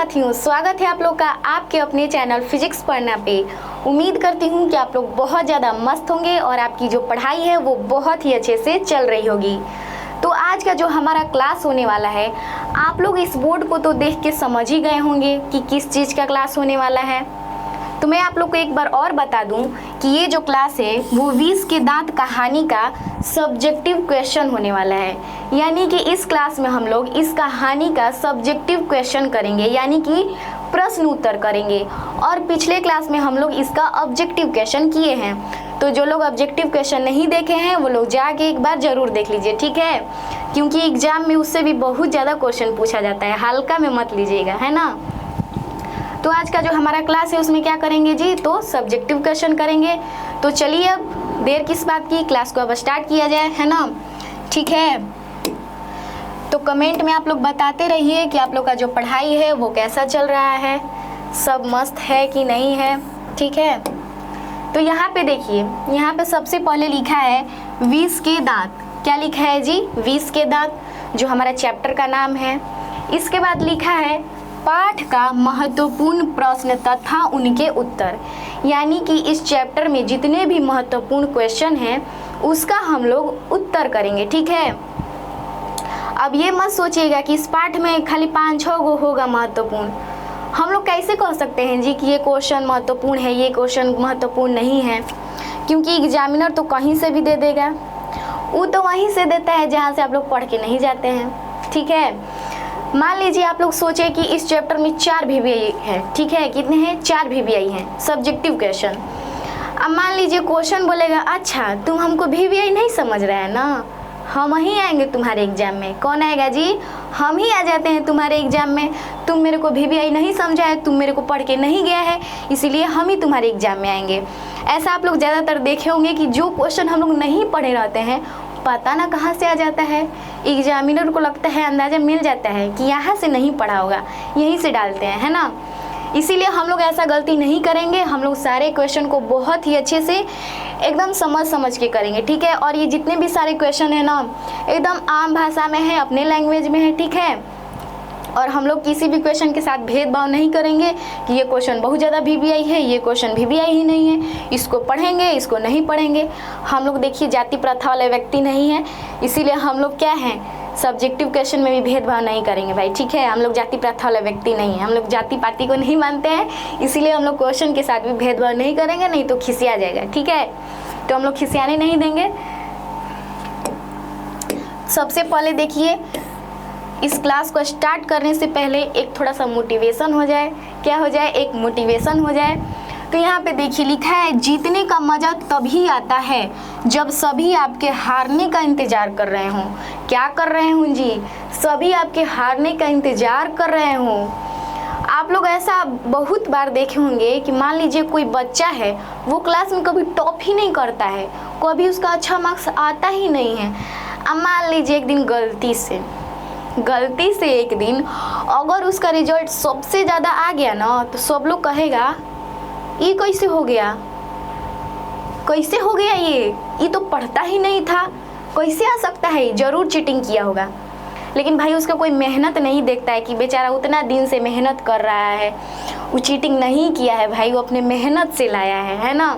साथियों, स्वागत है आप लोग का आपके अपने चैनल फिजिक्स पढ़ना पे। उम्मीद करती हूँ कि आप लोग बहुत ज़्यादा मस्त होंगे और आपकी जो पढ़ाई है वो बहुत ही अच्छे से चल रही होगी। तो आज का जो हमारा क्लास होने वाला है, आप लोग इस बोर्ड को तो देख के समझ ही गए होंगे कि किस चीज़ का क्लास होने वाला है। तो मैं आप लोग को एक बार और बता दूं कि ये जो क्लास है वो 20 के दांत कहानी का सब्जेक्टिव क्वेश्चन होने वाला है। यानी कि इस क्लास में हम लोग इस कहानी का सब्जेक्टिव क्वेश्चन करेंगे, यानी कि प्रश्न उत्तर करेंगे। और पिछले क्लास में हम लोग इसका ऑब्जेक्टिव क्वेश्चन किए हैं। तो जो लोग ऑब्जेक्टिव क्वेश्चन नहीं देखे हैं वो लोग जाके एक बार ज़रूर देख लीजिए, ठीक है, क्योंकि एग्जाम में उससे भी बहुत ज़्यादा क्वेश्चन पूछा जाता है, हल्का में मत लीजिएगा, है ना। तो आज का जो हमारा क्लास है उसमें क्या करेंगे जी, तो सब्जेक्टिव क्वेश्चन करेंगे। तो चलिए अब देर किस बात की, क्लास को अब स्टार्ट किया जाए, है ना, ठीक है। तो कमेंट में आप लोग बताते रहिए कि आप लोग का जो पढ़ाई है वो कैसा चल रहा है, सब मस्त है कि नहीं है, ठीक है। तो यहाँ पे देखिए, यहाँ पे सबसे पहले लिखा है 20 के दांत। क्या लिखा है जी, 20 के दांत, जो हमारा चैप्टर का नाम है। इसके बाद लिखा है पाठ का महत्वपूर्ण प्रश्न तथा उनके उत्तर, यानी कि इस चैप्टर में जितने भी महत्वपूर्ण क्वेश्चन हैं उसका हम लोग उत्तर करेंगे, ठीक है। अब ये मत सोचिएगा कि इस पाठ में खाली 5-6 गो होगा महत्वपूर्ण। हम लोग कैसे कह सकते हैं जी कि ये क्वेश्चन महत्वपूर्ण है, ये क्वेश्चन महत्वपूर्ण नहीं है, क्योंकि एग्जामिनर तो कहीं से भी दे देगा। वो तो वहीं से देता है जहाँ से आप लोग पढ़ के नहीं जाते हैं, ठीक है। मान लीजिए आप लोग सोचे कि इस चैप्टर में 4 VBI है, ठीक है, कितने हैं, 4 VBI हैं सब्जेक्टिव क्वेश्चन। अब मान लीजिए क्वेश्चन बोलेगा, अच्छा तुम हमको VBI नहीं समझ रहे हैं ना, हम ही आएंगे तुम्हारे एग्जाम में। कौन आएगा जी, हम ही आ जाते हैं तुम्हारे एग्जाम में। तुम मेरे को VBI नहीं समझा है, तुम मेरे को पढ़ के नहीं गया है, इसीलिए हम ही तुम्हारे एग्जाम में आएंगे। ऐसा आप लोग ज़्यादातर देखे होंगे कि जो क्वेश्चन हम लोग नहीं पढ़े रहते हैं, पता ना कहाँ से आ जाता है, एग्जामिनर को लगता है, अंदाज़ा मिल जाता है कि यहाँ से नहीं पढ़ा होगा, यहीं से डालते हैं, है ना। इसीलिए हम लोग ऐसा गलती नहीं करेंगे, हम लोग सारे क्वेश्चन को बहुत ही अच्छे से एकदम समझ के करेंगे, ठीक है। और ये जितने भी सारे क्वेश्चन है ना, एकदम आम भाषा में है, अपने लैंग्वेज में है, ठीक है। और हम लोग किसी भी क्वेश्चन के साथ भेदभाव नहीं करेंगे कि ये क्वेश्चन बहुत ज़्यादा VBI है, ये क्वेश्चन VBI ही नहीं है, इसको पढ़ेंगे, इसको नहीं पढ़ेंगे। हम लोग देखिए जाति प्रथा वाले व्यक्ति नहीं है, इसीलिए हम लोग क्या हैं, सब्जेक्टिव क्वेश्चन में भी भेदभाव नहीं करेंगे भाई, ठीक है। हम लोग जाति प्रथा वाले व्यक्ति नहीं है, हम लोग जाति पाति को नहीं मानते हैं, इसीलिए हम लोग क्वेश्चन के साथ भी भेदभाव नहीं करेंगे, नहीं तो खिसिया जाएगा, ठीक है। तो हम लोग खिसियाने नहीं देंगे। सबसे पहले देखिए, इस क्लास को स्टार्ट करने से पहले एक थोड़ा सा मोटिवेशन हो जाए। क्या हो जाए, एक मोटिवेशन हो जाए। तो यहाँ पे देखिए लिखा है, जीतने का मज़ा तभी आता है जब सभी आपके हारने का इंतज़ार कर रहे हों। क्या कर रहे हूँ जी, सभी आपके हारने का इंतज़ार कर रहे हों। आप लोग ऐसा बहुत बार देखे होंगे कि मान लीजिए कोई बच्चा है, वो क्लास में कभी टॉप ही नहीं करता है, कभी उसका अच्छा मार्क्स आता ही नहीं है। अब मान लीजिए एक दिन गलती से एक दिन अगर उसका रिजल्ट सबसे ज़्यादा आ गया ना, तो सब लोग कहेगा ये कैसे हो गया, कैसे हो गया, ये तो पढ़ता ही नहीं था, कैसे आ सकता है, ज़रूर चीटिंग किया होगा। लेकिन भाई उसका कोई मेहनत नहीं देखता है कि बेचारा उतना दिन से मेहनत कर रहा है, वो चीटिंग नहीं किया है भाई, वो अपने मेहनत से लाया है ना।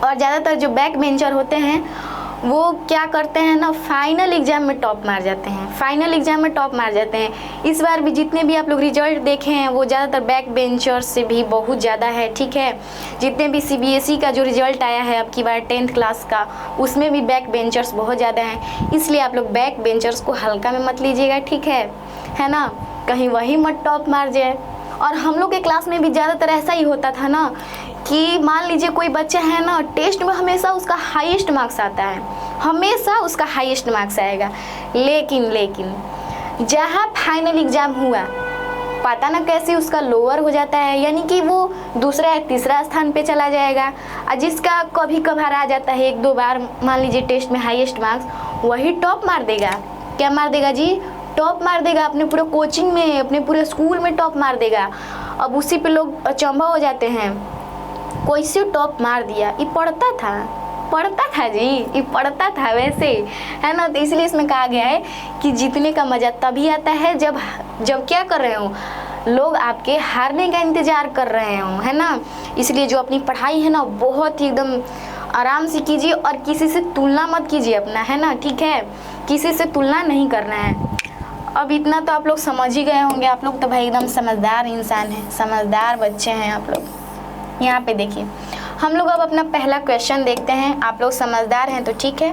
और ज़्यादातर जो बैक बेंचर होते हैं वो क्या करते हैं ना, फाइनल एग्ज़ाम में टॉप मार जाते हैं, फाइनल एग्ज़ाम में टॉप मार जाते हैं। इस बार भी जितने भी आप लोग रिजल्ट देखे हैं वो ज़्यादातर बैक बेंचर्स से भी बहुत ज़्यादा है, ठीक है। जितने भी CBSE का जो रिजल्ट आया है अब की बार 10th क्लास का, उसमें भी बैक बेंचर्स बहुत ज़्यादा हैं। इसलिए आप लोग बैक बेंचर्स को हल्का में मत लीजिएगा, ठीक है ना, कहीं वही मत टॉप मार जाए। और हम लोग के क्लास में भी ज़्यादातर ऐसा ही होता था ना कि मान लीजिए कोई बच्चा है ना, टेस्ट में हमेशा उसका हाईएस्ट मार्क्स आता है, हमेशा उसका हाईएस्ट मार्क्स आएगा। लेकिन जहाँ फाइनल एग्ज़ाम हुआ, पता ना कैसे उसका लोअर हो जाता है, यानी कि वो दूसरा या तीसरा स्थान पे चला जाएगा। और जिसका कभी कभार आ जाता है 1-2 बार मान लीजिए टेस्ट में हाईएस्ट मार्क्स, वही टॉप मार देगा। क्या मार देगा जी, टॉप मार देगा, अपने पूरे कोचिंग में, अपने पूरे स्कूल में टॉप मार देगा। अब उसी पे लोग अचंभा हो जाते हैं, कैसे टॉप मार दिया, ये पढ़ता था जी, ये पढ़ता था वैसे, है ना। तो इसलिए इसमें कहा गया है कि जीतने का मज़ा तभी आता है जब क्या कर रहे हो, लोग आपके हारने का इंतज़ार कर रहे हों, है ना। इसलिए जो अपनी पढ़ाई है ना बहुत ही एकदम आराम से कीजिए और किसी से तुलना मत कीजिए अपना, है ना, ठीक है। किसी से तुलना नहीं करना है। अब इतना तो आप लोग समझ ही गए होंगे। आप लोग तो भाई एकदम समझदार इंसान हैं, समझदार बच्चे हैं आप लोग। यहाँ पे देखिए, हम लोग अब अपना पहला क्वेश्चन देखते हैं। आप लोग समझदार हैं तो ठीक है।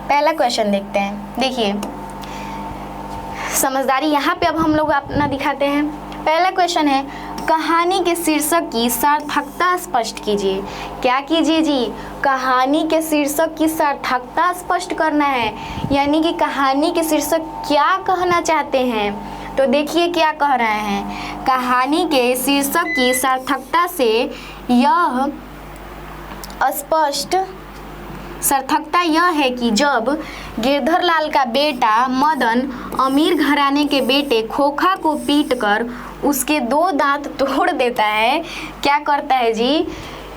पहला क्वेश्चन देखते हैं। देखिए समझदारी यहाँ पे अब हम लोग अपना दिखाते हैं। पहला क्वेश्चन है, कहानी के शीर्षक की सार्थकता स्पष्ट कीजिए। क्या कीजिए जी? कहानी के शीर्षक की सार्थकता स्पष्ट करना है, यानी कि कहानी के शीर्षक क्या कहना चाहते हैं। तो देखिए क्या कह रहे हैं, कहानी के शीर्षक की सार्थकता से यह स्पष्ट सार्थकता यह है कि जब गिरधर लाल का बेटा मदन अमीर घराने के बेटे खोखा को पीटकर उसके 2 दांत तोड़ देता है। क्या करता है जी?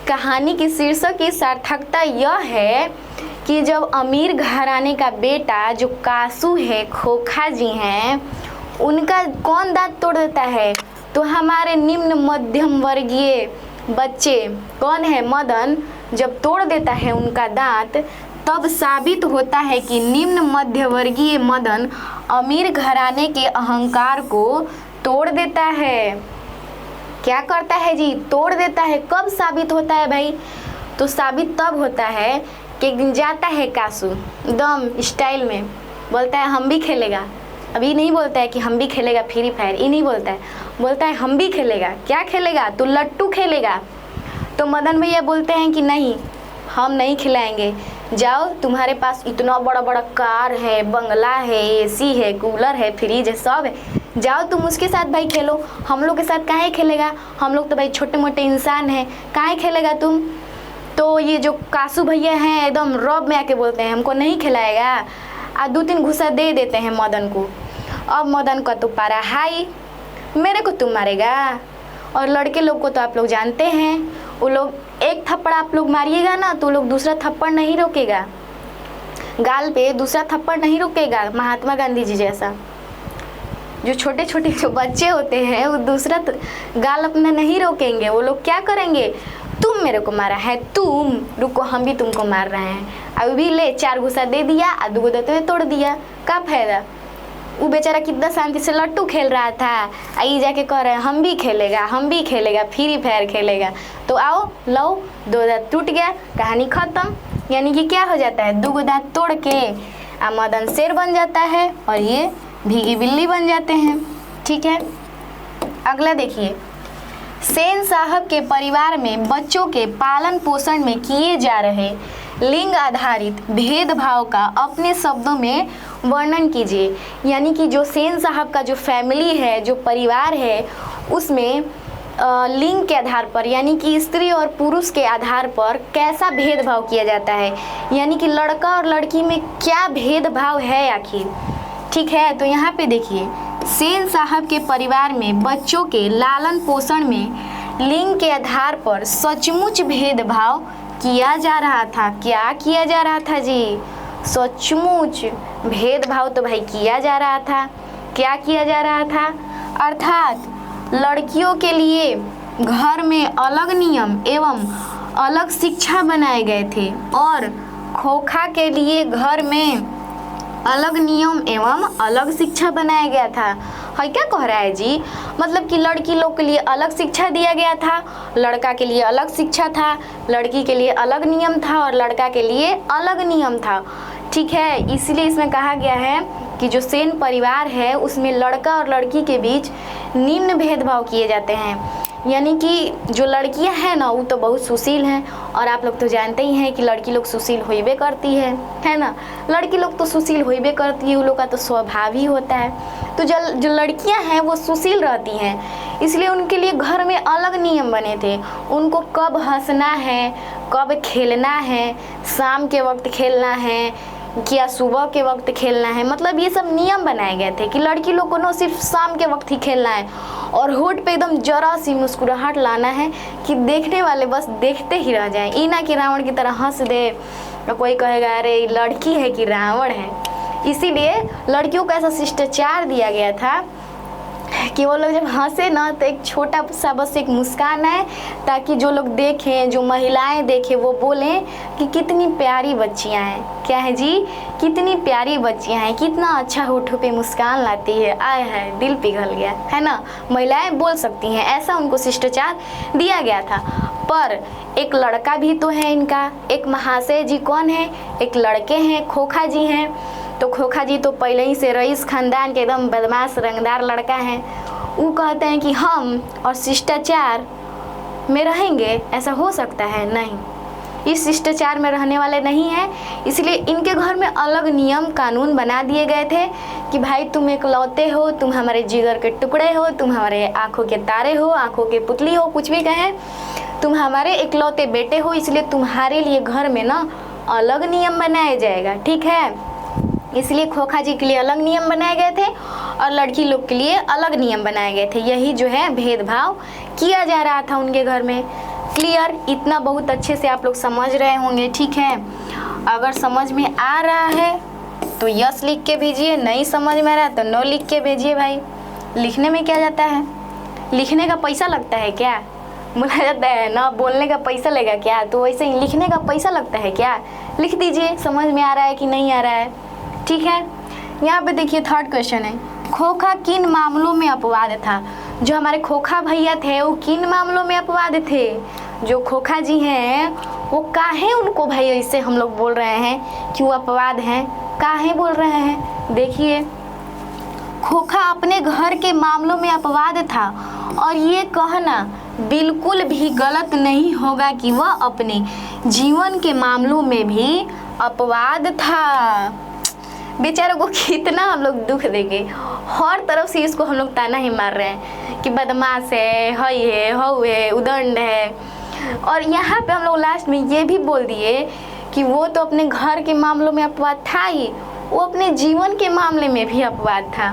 कहानी की शीर्षक की सार्थकता यह है कि जब अमीर घराने का बेटा जो कासू है, खोखा जी हैं, उनका कौन दांत तोड़ देता है? तो हमारे निम्न मध्यम वर्गीय बच्चे कौन है? मदन जब तोड़ देता है उनका दांत, तब साबित होता है कि निम्न मध्यवर्गीय मदन अमीर घराने के अहंकार को तोड़ देता है। क्या करता है जी? तोड़ देता है। कब साबित होता है भाई? तो साबित तब होता है कि एक दिन जाता है कासू एकदम स्टाइल में, बोलता है हम भी खेलेगा। अभी नहीं बोलता है कि हम भी खेलेगा फ्री फायर, ये नहीं बोलता है, बोलता है हम भी खेलेगा। क्या खेलेगा? तो लट्टू खेलेगा। तो मदन भैया बोलते हैं कि नहीं, हम नहीं खिलाएंगे। जाओ, तुम्हारे पास इतना बड़ा बड़ा कार है, बंगला है, एसी है, कूलर है, फ्रिज है, सब है, जाओ तुम उसके साथ भाई खेलो। हम लोग के साथ काहे खेलेगा? हम लोग तो भाई छोटे मोटे इंसान हैं, काहे खेलेगा तुम? तो ये जो कासू भैया हैं एकदम रौब में आके बोलते हैं हमको नहीं खिलाएगा, और 2-3 घूसा दे देते हैं मदन को। अब मदन का तो पारा हाई, मेरे को तुम मारेगा। और लड़के लोग को तो आप लोग जानते हैं, वो लोग एक थप्पड़ आप लोग मारिएगा ना तो लोग दूसरा थप्पड़ नहीं रोकेगा, गाल पे दूसरा थप्पड़ नहीं रोकेगा। महात्मा गांधी जी जैसा जो छोटे छोटे जो बच्चे होते हैं वो दूसरा गाल अपना नहीं रोकेंगे। वो लोग क्या करेंगे? तुम मेरे को मारा है, तुम रुको हम भी तुमको मार रहे हैं, अभी ले 4 घूसा दे दिया और 2 दांत में तोड़ दिया। क्या फायदा? वो बेचारा कितना शांति से लट्टू खेल रहा था, आई जाके कह रहे हैं हम भी खेलेगा, हम भी खेलेगा, फ्री फायर खेलेगा। तो आओ लो, 2 दांत टूट गया, कहानी खत्म। यानी कि क्या हो जाता है? 2 दांत तोड़ के मदन शेर बन जाता है और ये भीगी बिल्ली बन जाते हैं। ठीक है, अगला देखिए, सेन साहब के परिवार में बच्चों के पालन पोषण में किए जा रहे लिंग आधारित भेदभाव का अपने शब्दों में वर्णन कीजिए। यानी कि जो सेन साहब का जो फैमिली है, जो परिवार है, उसमें लिंग के आधार पर यानी कि स्त्री और पुरुष के आधार पर कैसा भेदभाव किया जाता है, यानी कि लड़का और लड़की में क्या भेदभाव है आखिर। ठीक है, तो यहाँ पे देखिए, सेन साहब के परिवार में बच्चों के लालन पोषण में लिंग के आधार पर सचमुच भेदभाव किया जा रहा था। क्या किया जा रहा था जी? सचमुच भेदभाव तो भाई किया जा रहा था। क्या किया जा रहा था? अर्थात लड़कियों के लिए घर में अलग नियम एवं अलग शिक्षा बनाए गए थे और खोखा के लिए घर में अलग नियम एवं अलग शिक्षा बनाया गया था। है क्या कह रहा है जी? मतलब कि लड़की लोग के लिए अलग शिक्षा दिया गया था, लड़का के लिए अलग शिक्षा था, लड़की के लिए अलग नियम था और लड़का के लिए अलग नियम था। ठीक है, इसलिए इसमें कहा गया है कि जो सेन परिवार है उसमें लड़का और लड़की के बीच निम्न भेदभाव किए जाते हैं। यानी कि जो लड़कियां हैं ना वो तो बहुत सुशील हैं, और आप लोग तो जानते ही हैं कि लड़की लोग सुशील होइबे करती है ना। लड़की लोग तो सुशील होइबे करती है, उन लोग का तो स्वभाव ही होता है। तो जो लड़कियां हैं वो सुशील रहती हैं, इसलिए उनके लिए घर में अलग नियम बने थे। उनको कब हंसना है, कब खेलना है, शाम के वक्त खेलना है क्या सुबह के वक्त खेलना है, मतलब ये सब नियम बनाए गए थे कि लड़की लोग को ना सिर्फ शाम के वक्त ही खेलना है और होठ पे एकदम जरा सी मुस्कुराहट लाना है कि देखने वाले बस देखते ही रह जाएं। ई ना कि रावण की तरह हंस दे और कोई कहेगा अरे लड़की है कि रावण है। इसीलिए लड़कियों को ऐसा शिष्टाचार दिया गया था कि वो लोग जब हंसे ना तो एक छोटा सा बस एक मुस्कान आए, ताकि जो लोग देखें, जो महिलाएं देखें, वो बोलें कि कितनी प्यारी बच्चियां हैं। क्या है जी, कितनी प्यारी बच्चियां हैं, कितना अच्छा होठों पे मुस्कान लाती है, आए है दिल पिघल गया, है ना। महिलाएं बोल सकती हैं, ऐसा उनको शिष्टाचार दिया गया था। पर एक लड़का भी तो है इनका, एक महाशय जी कौन है, एक लड़के हैं, खोखा जी हैं। तो खोखा जी तो पहले ही से रईस खानदान के एकदम बदमाश रंगदार लड़का है। वो कहते हैं कि हम और शिष्टाचार में रहेंगे, ऐसा हो सकता है? नहीं, इस शिष्टाचार में रहने वाले नहीं हैं। इसलिए इनके घर में अलग नियम कानून बना दिए गए थे कि भाई तुम इकलौते हो, तुम हमारे जिगर के टुकड़े हो, तुम हमारे आँखों के तारे हो, आँखों के पुतली हो, कुछ भी कहें, तुम हमारे इकलौते बेटे हो, इसलिए तुम्हारे लिए घर में ना अलग नियम बनाया जाएगा, ठीक है। इसलिए खोखा जी के लिए अलग नियम बनाए गए थे और लड़की लोग के लिए अलग नियम बनाए गए थे। यही जो है भेदभाव किया जा रहा था उनके घर में। क्लियर? इतना बहुत अच्छे से आप लोग समझ रहे होंगे, ठीक है। अगर समझ में आ रहा है तो यस लिख के भेजिए, नहीं समझ में आ रहा है तो नो लिख के भेजिए। भाई लिखने में क्या जाता है, लिखने का पैसा लगता है क्या? बोला जाता है ना, बोलने का पैसा लगेगा क्या? तो वैसे ही लिखने का पैसा लगता है क्या? लिख दीजिए, समझ में आ रहा है कि नहीं आ रहा है, ठीक है। यहाँ पे देखिए थर्ड क्वेश्चन है, खोखा किन मामलों में अपवाद था? जो हमारे खोखा भैया थे वो किन मामलों में अपवाद थे? जो खोखा जी हैं वो काहे उनको भाई इससे हम लोग बोल रहे हैं कि वो अपवाद हैं, काहे बोल रहे हैं? देखिए, खोखा अपने घर के मामलों में अपवाद था और ये कहना बिल्कुल भी गलत नहीं होगा कि वह अपने जीवन के मामलों में भी अपवाद था। बेचारों को कितना हम लोग दुख देंगे, हर तरफ से इसको हम लोग ताना ही मार रहे हैं कि बदमाश है, हई है, हऊ है, उदंड है। और यहाँ पे हम लोग लास्ट में ये भी बोल दिए कि वो तो अपने घर के मामलों में अपवाद था ही, वो अपने जीवन के मामले में भी अपवाद था।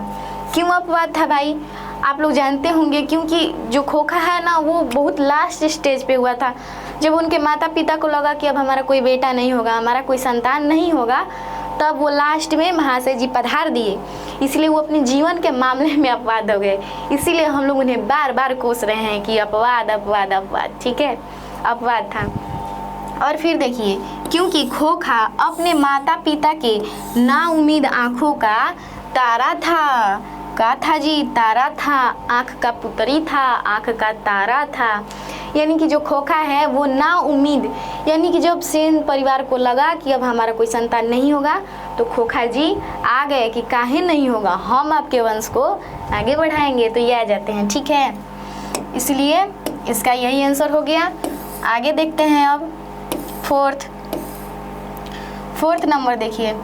क्यों अपवाद था भाई? आप लोग जानते होंगे, क्योंकि जो खोखा है ना वो बहुत लास्ट स्टेज पे हुआ था, जब उनके माता पिता को लगा कि अब हमारा कोई बेटा नहीं होगा, हमारा कोई संतान नहीं होगा, तब वो लास्ट में महाशय जी पधार दिए, इसलिए वो अपने जीवन के मामले में अपवाद हो गए। इसीलिए हम लोग उन्हें बार बार कोस रहे हैं कि अपवाद अपवाद अपवाद, ठीक है, अपवाद था। और फिर देखिए, क्योंकि खोखा अपने माता पिता के नाउम्मीद आँखों का तारा था। का था जी? तारा था, आँख का पुतरी था, आँख का तारा था। यानी कि जो खोखा है वो ना उम्मीद, यानी कि जब सेन परिवार को लगा कि अब हमारा कोई संतान नहीं होगा तो खोखा जी आ गए कि काहे नहीं होगा, हम आपके वंश को आगे बढ़ाएंगे, तो ये आ जाते हैं, ठीक है। इसलिए इसका यही आंसर हो गया। आगे देखते हैं अब फोर्थ नंबर देखिए,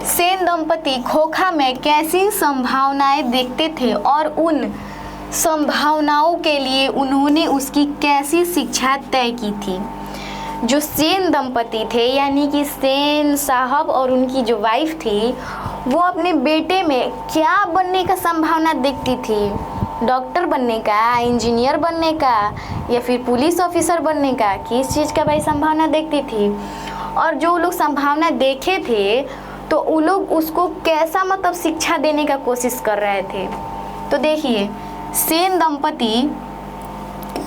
सेन दंपति खोखा में कैसी संभावनाएं देखते थे और उन संभावनाओं के लिए उन्होंने उसकी कैसी शिक्षा तय की थी। जो सेन दंपति थे यानी कि सेन साहब और उनकी जो वाइफ थी, वो अपने बेटे में क्या बनने का संभावना देखती थी? डॉक्टर बनने का, इंजीनियर बनने का, या फिर पुलिस ऑफिसर बनने का? किस चीज़ का भाई संभावना देखती थी? और जो लोग संभावना देखे थे तो वो लोग उसको कैसा मतलब शिक्षा देने का कोशिश कर रहे थे। तो देखिए, सेन दंपति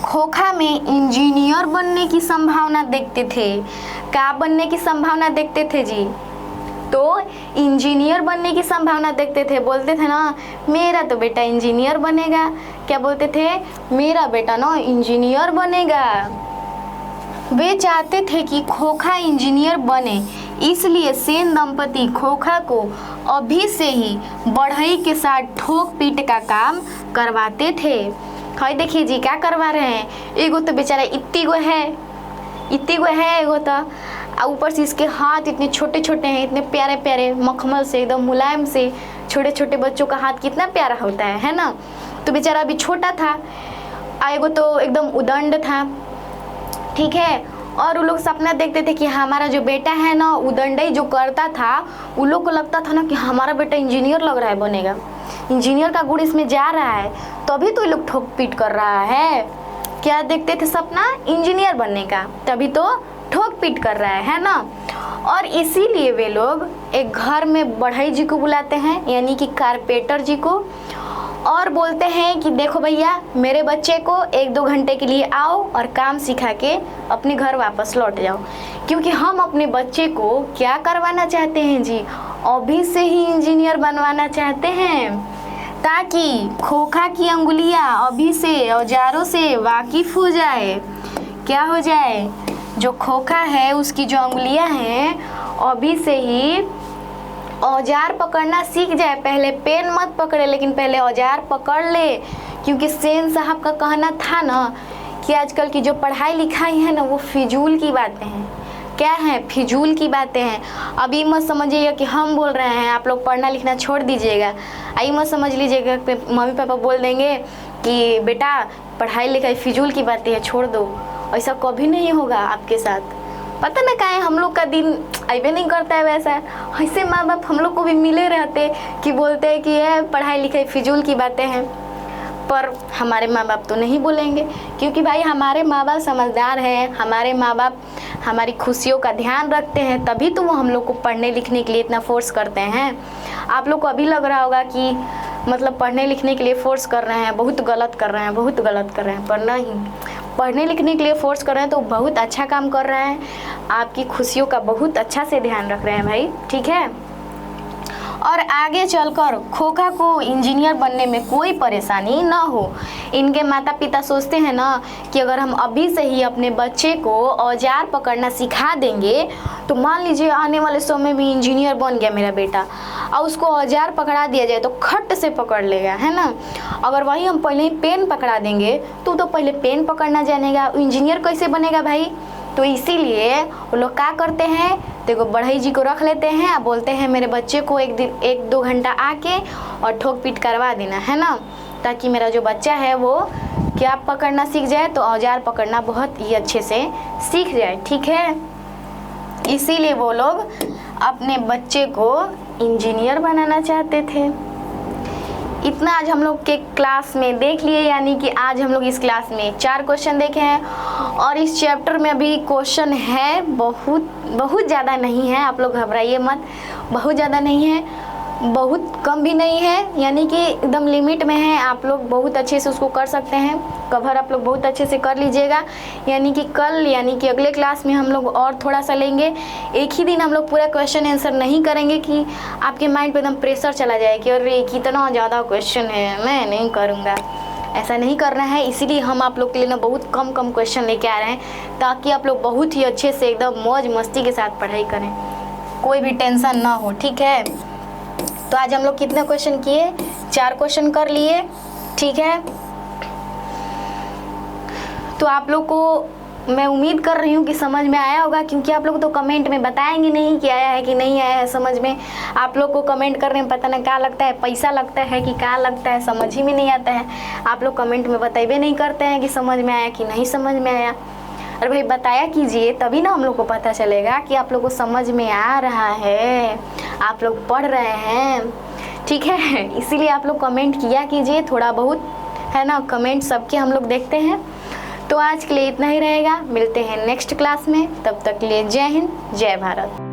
खोखा में इंजीनियर बनने की संभावना देखते थे। क्या बनने की संभावना देखते थे जी? तो इंजीनियर बनने की संभावना देखते थे। बोलते थे ना, मेरा तो बेटा इंजीनियर बनेगा। क्या बोलते थे? मेरा बेटा ना इंजीनियर बनेगा। वे चाहते थे कि खोखा इंजीनियर बने, इसलिए सेन दंपति खोखा को अभी से ही बढ़ई के साथ ठोक पीट का काम करवाते थे। हाय देखिए जी, क्या करवा रहे हैं? एगो तो बेचारा इतनी गो है एगो तो, ऊपर से इसके हाथ इतने छोटे छोटे हैं, इतने प्यारे प्यारे मखमल से एकदम मुलायम से। छोटे छोटे बच्चों का हाथ कितना प्यारा होता है ना। तो बेचारा अभी छोटा था, एगो तो एकदम उदंड था, ठीक है। और वो लोग सपना देखते थे कि हमारा जो बेटा है ना, उदंडई जो करता था, उन लोग को लगता था ना कि हमारा बेटा इंजीनियर लग रहा है, बनेगा, इंजीनियर का गुण इसमें जा रहा है, तभी तो ये लोग ठोक पीट कर रहा है। क्या देखते थे सपना? इंजीनियर बनने का, तभी तो ठोक पीट कर रहा है ना। और इसीलिए वे लोग एक घर में बढ़ई जी को बुलाते हैं, यानी कि कारपेंटर जी को, और बोलते हैं कि देखो भैया मेरे बच्चे को 1-2 घंटे के लिए आओ और काम सिखा के अपने घर वापस लौट जाओ, क्योंकि हम अपने बच्चे को क्या करवाना चाहते हैं जी, अभी से ही इंजीनियर बनवाना चाहते हैं, ताकि खोखा की अंगुलियां अभी से औजारों से वाकिफ हो जाए। क्या हो जाए, जो खोखा है उसकी जो अंगुलियां हैं अभी से ही औजार पकड़ना सीख जाए। पहले पेन मत पकड़े, लेकिन पहले औजार पकड़ ले, क्योंकि सेन साहब का कहना था ना कि आजकल की जो पढ़ाई लिखाई है ना वो फिजूल की बातें हैं। क्या है, फिजूल की बातें हैं। अभी मत समझिएगा कि हम बोल रहे हैं आप लोग पढ़ना लिखना छोड़ दीजिएगा। आई मत समझ लीजिएगा कि मम्मी पापा बोल देंगे कि बेटा पढ़ाई लिखाई फिजूल की बातें हैं, छोड़ दो। ऐसा कभी नहीं होगा आपके साथ। पता ना काहे हम लोग का दिन अबे नहीं करता है वैसा। ऐसे माँ बाप हम लोग को भी मिले रहते कि बोलते हैं कि यह पढ़ाई लिखाई फिजूल की बातें हैं, पर हमारे माँ बाप तो नहीं बोलेंगे, क्योंकि भाई हमारे माँ बाप समझदार हैं। हमारे माँ बाप हमारी खुशियों का ध्यान रखते हैं, तभी तो वो हम लोग को पढ़ने लिखने के लिए इतना फोर्स करते हैं। आप लोग को अभी लग रहा होगा कि मतलब पढ़ने लिखने के लिए फोर्स कर रहे हैं, बहुत गलत कर रहे हैं, बहुत गलत कर रहे हैं, पर नहीं, पढ़ने लिखने के लिए फोर्स कर रहे हैं तो बहुत अच्छा काम कर रहे हैं। आपकी खुशियों का बहुत अच्छा से ध्यान रख रहे हैं भाई, ठीक है। और आगे चलकर खोखा को इंजीनियर बनने में कोई परेशानी ना हो। इनके माता पिता सोचते हैं ना कि अगर हम अभी से ही अपने बच्चे को औजार पकड़ना सिखा देंगे तो मान लीजिए आने वाले समय में इंजीनियर बन गया मेरा बेटा, और उसको औजार पकड़ा दिया जाए तो खट से पकड़ लेगा, है ना। अगर वही हम पहले ही पेन पकड़ा देंगे तो पहले पेन पकड़ना जानेगा, इंजीनियर कैसे बनेगा भाई। तो इसीलिए वो लोग क्या करते हैं, देखो बढ़ई जी को रख लेते हैं और बोलते हैं मेरे बच्चे को 1-2 घंटा आके और ठोक पीट करवा देना, है ना, ताकि मेरा जो बच्चा है वो क्या पकड़ना सीख जाए, तो औजार पकड़ना बहुत ही अच्छे से सीख जाए, ठीक है। इसीलिए वो लोग अपने बच्चे को इंजीनियर बनाना चाहते थे। इतना आज हम लोग के क्लास में देख लिए, यानी कि आज हम लोग इस क्लास में 4 क्वेश्चन देखे हैं, और इस चैप्टर में अभी क्वेश्चन है बहुत ज़्यादा नहीं है, आप लोग घबराइए मत। बहुत ज़्यादा नहीं है, बहुत कम भी नहीं है, यानी कि एकदम लिमिट में है। आप लोग बहुत अच्छे से उसको कर सकते हैं, कवर आप लोग बहुत अच्छे से कर लीजिएगा। यानी कि कल यानी कि अगले क्लास में हम लोग और थोड़ा सा लेंगे। एक ही दिन हम लोग पूरा क्वेश्चन आंसर नहीं करेंगे कि आपके माइंड पे एकदम प्रेशर चला जाए कि अरे कितना ज़्यादा क्वेश्चन है मैं नहीं करूँगा। ऐसा नहीं करना है, इसीलिए हम आप लोग के लिए ना बहुत कम क्वेश्चन लेके आ रहे हैं, ताकि आप लोग बहुत ही अच्छे से एकदम मौज मस्ती के साथ पढ़ाई करें, कोई भी टेंशन ना हो, ठीक है। तो आज हम लोग कितने क्वेश्चन किए, 4 क्वेश्चन कर लिए, ठीक है। तो आप लोग को मैं उम्मीद कर रही हूँ कि समझ में आया होगा, क्योंकि आप लोग तो कमेंट में बताएंगे नहीं कि आया है कि नहीं आया है समझ में। आप लोग को कमेंट करने में पता ना क्या लगता है, पैसा लगता है कि क्या लगता है, समझ ही में नहीं आता है। आप लोग कमेंट में बताइए नहीं करते हैं कि समझ में आया कि नहीं समझ में आया। अरे भाई बताया कीजिए, तभी ना हम लोग को पता चलेगा कि आप लोग को समझ में आ रहा है, आप लोग पढ़ रहे हैं, ठीक है। इसीलिए आप लोग कमेंट किया कीजिए थोड़ा बहुत, है ना। कमेंट सबके हम लोग देखते हैं। तो आज के लिए इतना ही रहेगा, मिलते हैं नेक्स्ट क्लास में, तब तक के लिए जय हिंद जय भारत।